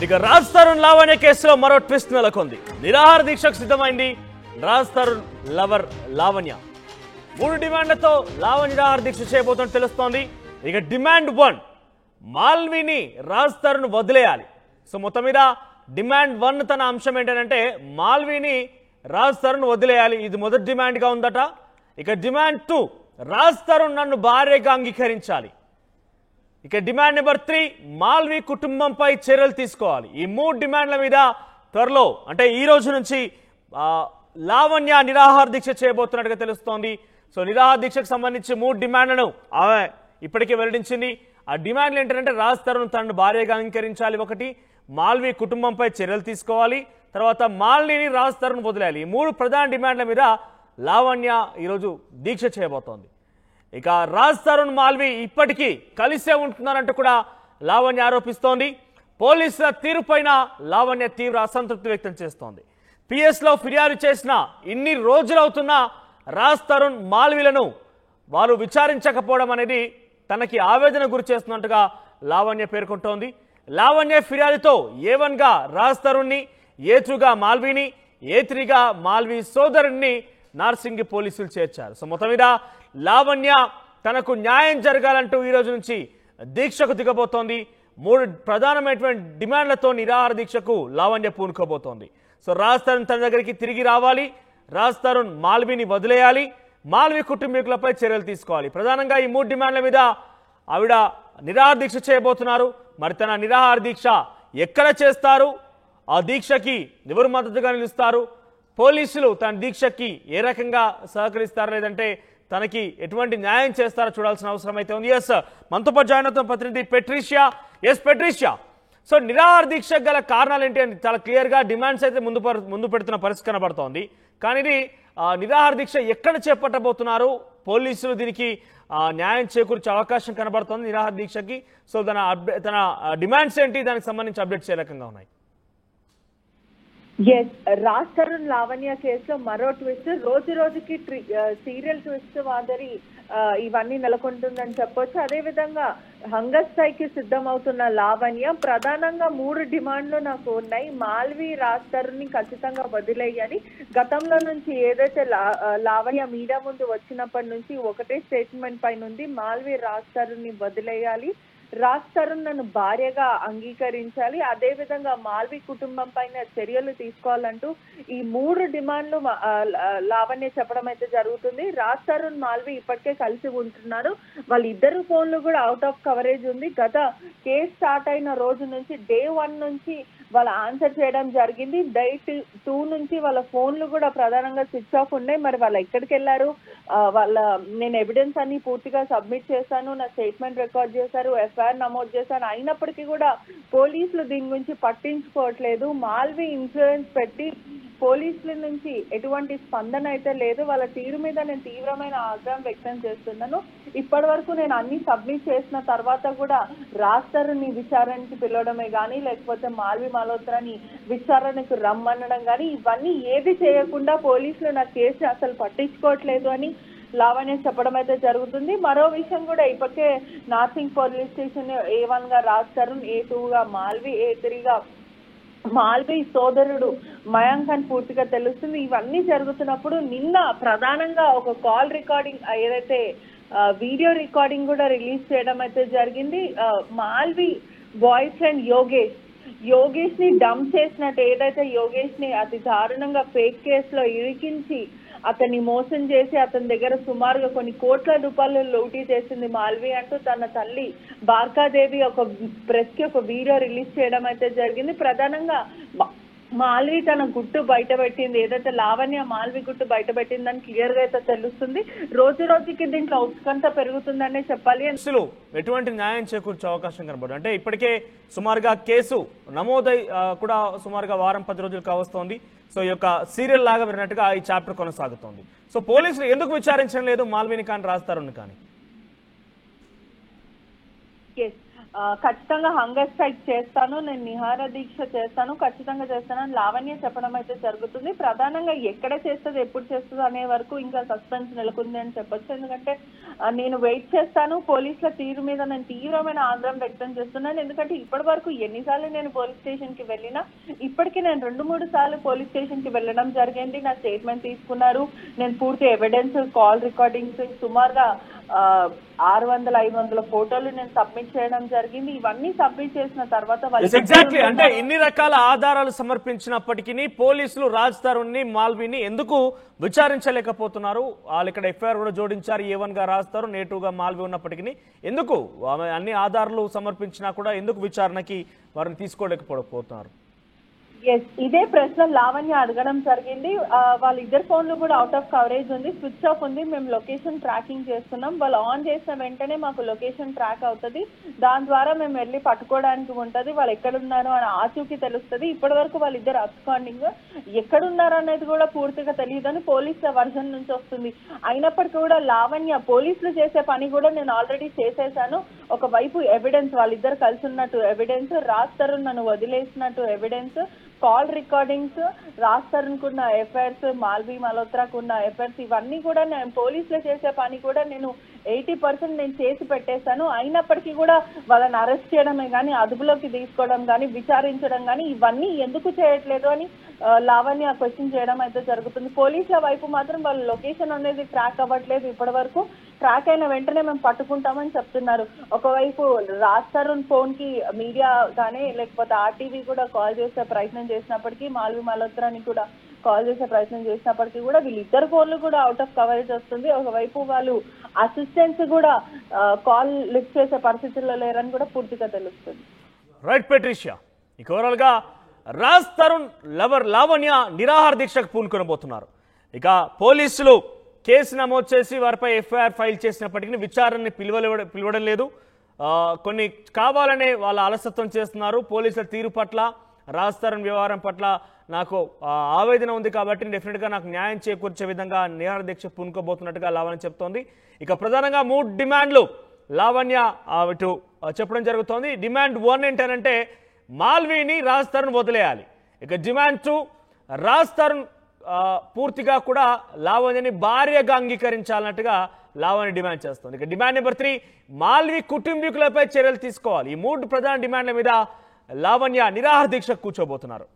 ఇక రాజ్ తరుణ్ లావణ్య కేసులో మరో ట్విస్ట్ నెలకొంది. నిరాహార దీక్షకు సిద్ధమైంది రాజ్ తరుణ్ లవర్ లావణ్య. 3 డిమాండ్లతో లావణ్య నిరాహార దీక్ష చేయబోతున్నట్టు తెలుస్తోంది. ఇక డిమాండ్ 1, మాల్విని రాజ్ తరుణ్ వదిలేయాలి. సో మొత్తం మీద డిమాండ్ 1 తన అంశం ఏంటంటే మాల్విని రాజ్ తరుణ్ వదిలేయాలి. ఇది మొదటి డిమాండ్గా ఉందట. ఇక డిమాండ్ 2, రాజ్ తరుణ్ నన్ను భార్యగా అంగీకరించాలి. ఇక డిమాండ్ నెంబర్ 3, మాల్వి కుటుంబంపై చర్యలు తీసుకోవాలి. ఈ 3 డిమాండ్ల మీద త్వరలో అంటే ఈ రోజు నుంచి లావణ్య నిరాహార దీక్ష చేయబోతున్నట్టుగా తెలుస్తోంది. సో నిరాహార దీక్షకు సంబంధించి 3 డిమాండ్లను ఆమె ఇప్పటికే వెల్లడించింది. ఆ డిమాండ్లు ఏంటంటే రాజ్ తరుణ్ తనను భార్యగా అంగీకరించాలి, 1, మాల్వి కుటుంబంపై చర్యలు తీసుకోవాలి, తర్వాత మాల్విని రాజ్ తరుణ్ వదిలేయాలి. ఈ 3 ప్రధాన డిమాండ్ల మీద లావణ్య ఈరోజు దీక్ష చేయబోతోంది. ఇక రాజ్ తరుణ్ మాల్వి ఇప్పటికీ కలిసే ఉంటున్నారంటూ కూడా లావణ్య ఆరోపిస్తోంది. పోలీసుల తీరుపైన లావణ్య తీవ్ర అసంతృప్తి వ్యక్తం చేస్తోంది. పిఎస్లో ఫిర్యాదు చేసిన ఇన్ని రోజులవుతున్నా రాజ్ తరుణ్ మాల్విలను వారు విచారించకపోవడం అనేది తనకి ఆవేదన గురి చేస్తున్నట్టుగా లావణ్య పేర్కొంటోంది. లావణ్య ఫిర్యాదుతో A1గా రాజ్ తరుణ్ని, A2గా మాల్విని, A3గా మాల్వి సోదరుణ్ణి నార్సింగి పోలీసులు చేర్చారు. సో మొత్తం మీద లావణ్య తనకు న్యాయం జరగాలంటూ ఈ రోజు నుంచి దీక్షకు దిగబోతోంది. 3 ప్రధానమైనటువంటి డిమాండ్లతో నిరాహార దీక్షకు లావణ్య పూనుకోబోతోంది. సో రాజ్ తరుణ్ తన దగ్గరికి తిరిగి రావాలి, రాజ్ తరుణ్ మాల్విని వదిలేయాలి, మాల్వి కుటుంబీకులపై చర్యలు తీసుకోవాలి. ప్రధానంగా ఈ 3 డిమాండ్ల మీద ఆవిడ నిరాహార దీక్ష చేయబోతున్నారు. మరి తన నిరాహార దీక్ష ఎక్కడ చేస్తారు, ఆ దీక్షకి ఎవరు మద్దతుగా నిలుస్తారు, పోలీసులు తన దీక్షకి ఏ రకంగా సహకరిస్తారా, లేదంటే తనకి ఎటువంటి న్యాయం చేస్తారో చూడాల్సిన అవసరం అయితే ఉంది. ఎస్, మనతో పాటు జాయిన్ అవుతున్న ప్రతినిధి పెట్రిషియా. ఎస్ పెట్రిషియా, సో నిరాహార దీక్షకు గల కారణాలు ఏంటి అని చాలా క్లియర్గా డిమాండ్స్ అయితే ముందు పెడుతున్న పరిస్థితి కనబడుతోంది. కానీ ఇది నిరాహార దీక్ష ఎక్కడ చేపట్టబోతున్నారు, పోలీసులు దీనికి న్యాయం చేకూర్చే అవకాశం కనబడుతోంది నిరాహార దీక్షకి. సో తన డిమాండ్స్ ఏంటి, దానికి సంబంధించి అప్డేట్స్ ఏ రకంగా ఉన్నాయి? ఎస్, రాజ్ తరుణ్ లావణ్య కేసులో మరో ట్విస్ట్, రోజు రోజుకి సీరియల్ ట్విస్ట్ మాదిరి ఇవన్నీ నెలకొంటుందని చెప్పొచ్చు. అదే విధంగా హంగర్ స్ట్రైక్ కి సిద్ధమవుతున్న లావణ్య ప్రధానంగా 3 డిమాండ్లు నాకు ఉన్నాయి. మాల్వి రాజ్ తరుణ్ ని ఖచ్చితంగా వదిలేయాలి. గతంలో నుంచి ఏదైతే లావణ్య మీడియా ముందు వచ్చినప్పటి నుంచి ఒకటే స్టేట్మెంట్ పైన ఉంది, మాల్వి రాజ్ తరుణ్ ని వదిలేయాలి, రాజ్ తరుణ్ నన్ను భార్యగా అంగీకరించాలి, అదే విధంగా మాల్వి కుటుంబం పైన చర్యలు తీసుకోవాలంటూ ఈ 3 డిమాండ్లు లావణ్య చెప్పడం అయితే జరుగుతుంది. రాజ్ తరుణ్ మాల్వి ఇప్పటికే కలిసి ఉంటున్నారు. వాళ్ళిద్దరు ఫోన్లు కూడా అవుట్ ఆఫ్ కవరేజ్ ఉంది. గత కేసు స్టార్ట్ అయిన రోజు నుంచి డే 1 నుంచి వాళ్ళ ఆన్సర్ చేయడం జరిగింది. డే 2 నుంచి వాళ్ళ ఫోన్లు కూడా ప్రధానంగా స్విచ్ ఆఫ్ ఉన్నాయి. మరి వాళ్ళు ఎక్కడికి వెళ్ళారు, నేను ఎవిడెన్స్ అన్ని పూర్తిగా సబ్మిట్ చేశాను, నా స్టేట్మెంట్ రికార్డ్ చేశారు, ఎఫ్ఐఆర్ నమోదు చేశాను, అయినప్పటికీ కూడా పోలీసులు దీని గురించి పట్టించుకోవట్లేదు. మాల్వి ఇన్ఫ్లుయెన్స్ పెట్టి పోలీసుల నుంచి ఎటువంటి స్పందన అయితే లేదు. వాళ్ళ తీరు మీద నేను తీవ్రమైన ఆగ్రహం వ్యక్తం చేస్తున్నాను. ఇప్పటి వరకు నేను అన్ని సబ్మిట్ చేసిన తర్వాత కూడా రాజ్ తరుణ్ని విచారణకి పిలవడమే కానీ, లేకపోతే మాల్వి మల్హోత్రాని విచారణకు రమ్మనడం కానీ, ఇవన్నీ ఏది చేయకుండా పోలీసులు నా కేసు అసలు పట్టించుకోవట్లేదు అని లావణ్య చెప్పడం అయితే జరుగుతుంది. మరో విషయం కూడా ఇప్పటికే నార్సింగ్ పోలీస్ స్టేషన్ A1గా రాజ్ తరుణ్, A2గా మాల్వి, A3గా మాల్వి సోదరుడు మయాంక్ అని పూర్తిగా తెలుస్తుంది. ఇవన్నీ జరుగుతున్నప్పుడు నిన్న ప్రధానంగా ఒక కాల్ రికార్డింగ్, ఏదైతే వీడియో రికార్డింగ్ కూడా రిలీజ్ చేయడం అయితే జరిగింది. మాల్వి బాయ్ ఫ్రెండ్ యోగేష్ ని డంప్ చేసినట్టు, ఏదైతే యోగేష్ ని అతి దారుణంగా ఫేక్ కేసులో ఇరికించి అతన్ని మోసం చేసి అతని దగ్గర సుమారుగా కొన్ని కోట్ల రూపాయలు లూటీ చేసింది మాల్వి అంటూ తన తల్లి భార్గాదేవి ఒక ప్రెస్ కి ఒక వీడియో రిలీజ్ చేయడం అయితే జరిగింది. ప్రధానంగా మాల్వి తన గుట్టు బయటపెట్టింది, ఏదైతే లావణ్య మాల్వి గుట్టు బయటపెట్టిందని క్లియర్ గా అయితే తెలుస్తుంది. రోజు రోజుకి దీంట్లో ఉత్కంఠ పెరుగుతుందనే చెప్పాలి. అసలు ఎటువంటి న్యాయం చేకూర్చే అవకాశం కనబడుతుంది అంటే ఇప్పటికే సుమారుగా కేసు నమోదై కూడా సుమారుగా వారం 10 రోజులు కావస్తోంది. సో ఈ యొక్క సీరియల్ లాగా విన్నట్టుగా ఈ చాప్టర్ కొనసాగుతోంది. సో పోలీసులు ఎందుకు విచారించడం లేదు మాల్విని కానీ రాజ్ తరుణ్ కానీ? ఖచ్చితంగా హంగర్ స్ట్రైక్ చేస్తాను, నేను నిహార దీక్ష చేస్తాను, ఖచ్చితంగా చేస్తానని లావణ్య చెప్పడం అయితే జరుగుతుంది. ప్రధానంగా ఎక్కడ చేస్తుంది, ఎప్పుడు చేస్తుంది అనే వరకు ఇంకా సస్పెన్స్ నెలకొంది అని చెప్పొచ్చు. ఎందుకంటే నేను వెయిట్ చేస్తాను. పోలీసుల తీరు మీద నేను తీవ్రమైన ఆగ్రహం వ్యక్తం చేస్తున్నాను. ఎందుకంటే ఇప్పటి వరకు ఎన్నిసార్లు నేను పోలీస్ స్టేషన్ కి వెళ్ళినా, ఇప్పటికీ నేను 2-3 సార్లు పోలీస్ స్టేషన్ కి వెళ్ళడం జరిగింది. నా స్టేట్మెంట్ తీసుకున్నారు. నేను పూర్తి ఎవిడెన్స్, కాల్ రికార్డింగ్స్, సుమారుగా 600-500 ఫోటోలు నేను సబ్మిట్ చేయడం జరిగింది. ఇవన్నీ సబ్మిట్ చేసిన తర్వాత ఎగ్జాక్ట్లీ అంటే ఇన్ని రకాల ఆధారాలు సమర్పించినప్పటికీ పోలీసులు రాజ్ తరుణ్ ని, మాల్వీని ఎందుకు విచారించలేకపోతున్నారు? వాళ్ళు ఇక్కడ ఎఫ్ఐఆర్ కూడా జోడించారు. A1 గా రాజ్ తరుణ్, A2 గా మాల్వీ ఉన్నప్పటికీ ఎందుకు అన్ని ఆధారాలు సమర్పించినా కూడా ఎందుకు విచారణకి వారిని తీసుకోలేకపోతున్నారు? ఇదే ప్రశ్న లావణ్య అడగడం జరిగింది. వాళ్ళిద్దరు ఫోన్లు కూడా అవుట్ ఆఫ్ కవరేజ్ ఉంది, స్విచ్ ఆఫ్ ఉంది. మేము లొకేషన్ ట్రాకింగ్ చేస్తున్నాం. వాళ్ళు ఆన్ చేసిన వెంటనే మాకు లొకేషన్ ట్రాక్ అవుతుంది. దాని ద్వారా మేము వెళ్ళి పట్టుకోవడానికి ఉంటుంది. వాళ్ళు ఎక్కడున్నారో అని ఆచూకీ తెలుస్తుంది. ఇప్పటి వరకు వాళ్ళిద్దరు అబ్స్కాండింగ్, ఎక్కడున్నారు అనేది కూడా పూర్తిగా తెలియదని పోలీసుల వర్షన్ నుంచి వస్తుంది. అయినప్పటికీ కూడా లావణ్య పోలీసులు చేసే పని కూడా నేను ఆల్రెడీ చేసేసాను. ఒకవైపు ఎవిడెన్స్, వాళ్ళిద్దరు కలిసి ఉన్నట్టు ఎవిడెన్స్, రాజ్ తరుణ్ నన్ను వదిలేసినట్టు evidence, call recordings, Raj Tarun కున్న ఎఫ్ఐఆర్స్, మాల్వీ మల్హోత్రాకు ఉన్న ఎఫ్ఐఆర్స్, ఇవన్నీ కూడా నేను పోలీసులు చేసే పని కూడా నేను 80% నేను చేసి పెట్టేశాను. అయినప్పటికీ కూడా వాళ్ళని అరెస్ట్ చేయడమే కానీ, అదుపులోకి తీసుకోవడం కానీ, విచారించడం కానీ ఇవన్నీ ఎందుకు చేయట్లేదు అని లావణ్య క్వశ్చన్ చేయడం అయితే జరుగుతుంది. పోలీసుల వైపు మాత్రం వాళ్ళ లొకేషన్ అనేది ట్రాక్ అవ్వట్లేదు. ఇప్పటి వరకు ట్రాక్ అయిన వెంటనే మేము పట్టుకుంటామని చెప్తున్నారు. ఒకవైపు రాజ్ తరుణ్ ఫోన్ కి మీడియా కానీ లేకపోతే ఆర్టీవీ కూడా కాల్ చేసే ప్రయత్నం చేసినప్పటికీ, మాల్వీ మల్హోత్రాని కూడా కాల్ చేసే ప్రయత్నం చేసినప్పటికీ కూడా వీళ్ళిద్దరు ఫోన్లు కూడా అవుట్ ఆఫ్ కవరేజ్ వస్తుంది. ఒకవైపు వాళ్ళు అసిస్టెంట్స్ కూడా కాల్ లిఫ్ట్ చేసే పరిస్థితుల్లో లేరని కూడా పూర్తిగా తెలుస్తుంది. రైట్ పెట్రిషియా, ఇక ఓవరాల్ గా రాజ్ తరుణ్ లవర్ లావణ్య నిరాహార దీక్షకు పూనుకొనబోతున్నారు. ఇక పోలీసులు కేసు నమోదు చేసి వారిపై ఎఫ్ఐఆర్ ఫైల్ చేసినప్పటికీ విచారణని పిలవడం లేదు. కొన్ని కావాలనే వాళ్ళ అలసత్వం చేస్తున్నారు. పోలీసుల తీరు పట్ల, రాజ్ తరుణ్ వ్యవహారం పట్ల నాకు ఆవేదన ఉంది కాబట్టి డెఫినెట్గా నాకు న్యాయం చేకూర్చే విధంగా నిరాహార దీక్ష పూనుకోబోతున్నట్టుగా లావణ్య చెప్తోంది. ఇక ప్రధానంగా 3 డిమాండ్లు లావణ్య ఇటు చెప్పడం జరుగుతోంది. డిమాండ్ 1 ఏంటంటే మాల్వీని రాజ్ తరుణ్ వదిలేయాలి. ఇక డిమాండ్ 2 రాజ్ తరుణ్ పూర్తిగా కూడా లావణ్యని భార్యగా అంగీకరించాలన్నట్టుగా లావణ్య డిమాండ్ చేస్తుంది. ఇక డిమాండ్ నెంబర్ 3 మాల్వీ కుటుంబీకులపై చర్యలు తీసుకోవాలి. ఈ 3 ప్రధాన డిమాండ్ల మీద లావణ్య నిరాహార దీక్ష కూర్చోబోతున్నారు.